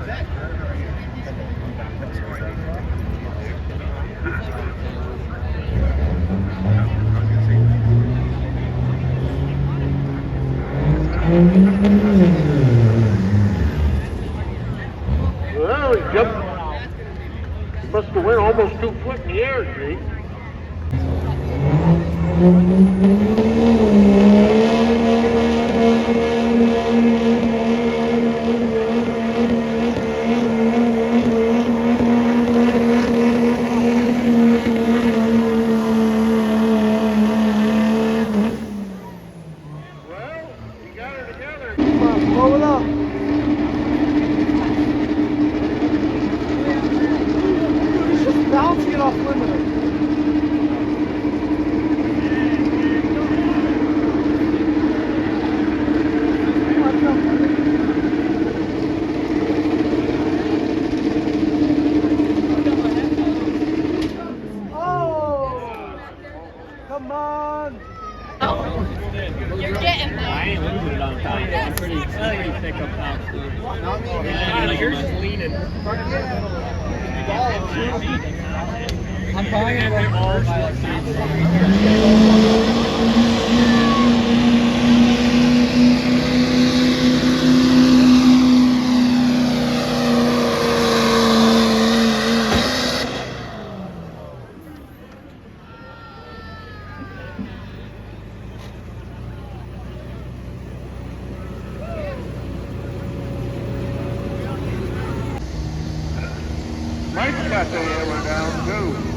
Well, he jumped. He must have went almost 2 foot in the air, Jake. Well, he got her together. Come on, blow it up. Dude, he's just bouncing it off limiter. Come on! You're getting there. I ain't losing it on top. I'm pretty thick up top. Yeah, like yours is leaning. I'm probably gonna rip all my Mike's got the hammer down, too.